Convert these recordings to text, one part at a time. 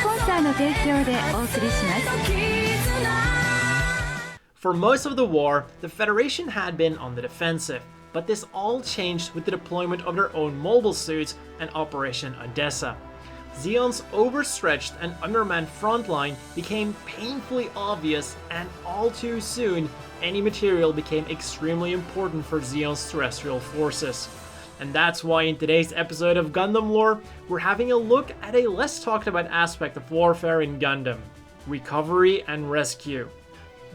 ポンサーの提供でお送りします。 For most of the war, the Federation had been on the defensive, but this all changed with the deployment of their own mobile suits and Operation Odessa. Zeon's overstretched and undermanned front line became painfully obvious, and all too soon, any material became extremely important for Zeon's terrestrial forces. And that's why in today's episode of Gundam Lore, we're having a look at a less talked about aspect of warfare in Gundam: recovery and rescue.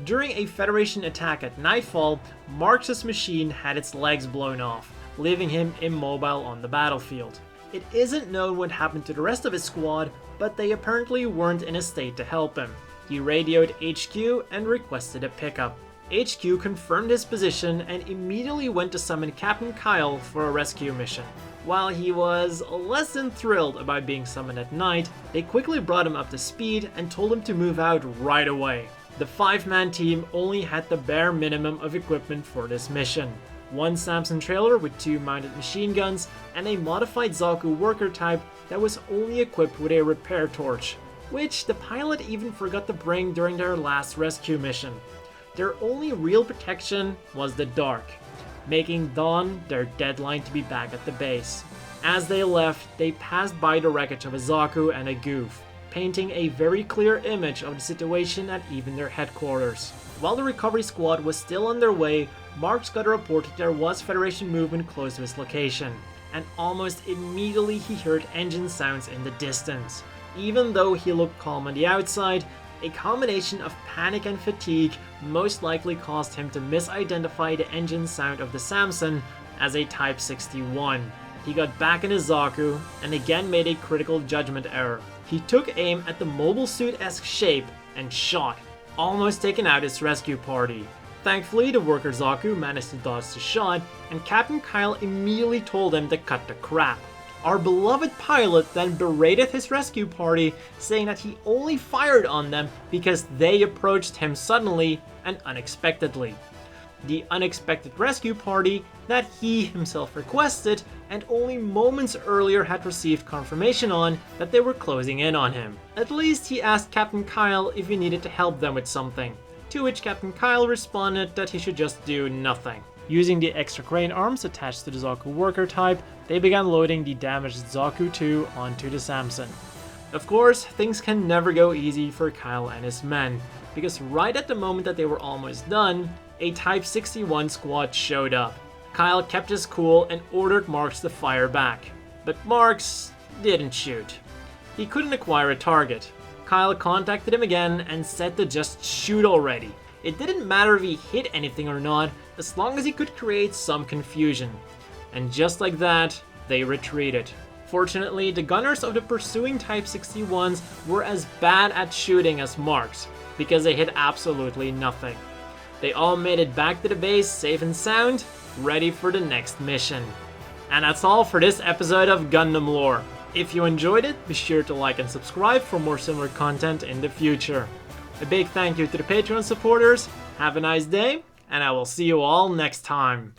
During a Federation attack at nightfall, Marx's machine had its legs blown off, leaving him immobile on the battlefield. It isn't known what happened to the rest of his squad, but they apparently weren't in a state to help him. He radioed HQ and requested a pickup. HQ confirmed his position and immediately went to summon Captain Kyle for a rescue mission. While he was less than thrilled about being summoned at night, they quickly brought him up to speed and told him to move out right away. The 5-man team only had the bare minimum of equipment for this mission: one Samson trailer with 2 mounted machine guns, and a modified Zaku worker type that was only equipped with a repair torch, which the pilot even forgot to bring during their last rescue mission. Their only real protection was the dark, making dawn their deadline to be back at the base. As they left, they passed by the wreckage of a Zaku and a Goof, painting a very clear image of the situation at even their headquarters. While the recovery squad was still on their way, Marx got a report that there was Federation movement close to his location, and almost immediately he heard engine sounds in the distance. Even though he looked calm on the outside, a combination of panic and fatigue most likely caused him to misidentify the engine sound of the Samson as a Type 61. He got back in his Zaku and again made a critical judgment error. He took aim at the mobile suit-esque shape and shot, almost taking out his rescue party. Thankfully, the worker Zaku managed to dodge the shot, and Captain Kyle immediately told him to cut the crap. Our beloved pilot then berated his rescue party, saying that he only fired on them because they approached him suddenly and unexpectedly. The unexpected rescue party that he himself requested and only moments earlier had received confirmation on that they were closing in on him. At least he asked Captain Kyle if he needed to help them with something, to which Captain Kyle responded that he should just do nothing. Using the extra crane arms attached to the Zaku worker type, they began loading the damaged Zaku 2 onto the Samson. Of course, things can never go easy for Kyle and his men, because right at the moment that they were almost done, a Type 61 squad showed up. Kyle kept his cool and ordered Marx to fire back, but Marx didn't shoot. He couldn't acquire a target. Kyle contacted him again and said to just shoot already. It didn't matter if he hit anything or not, as long as he could create some confusion. And just like that, they retreated. Fortunately, the gunners of the pursuing Type 61s were as bad at shooting as Marx, because they hit absolutely nothing. They all made it back to the base safe and sound, ready for the next mission. And that's all for this episode of Gundam Lore. If you enjoyed it, be sure to like and subscribe for more similar content in the future. A big thank you to the Patreon supporters, have a nice day, and I will see you all next time.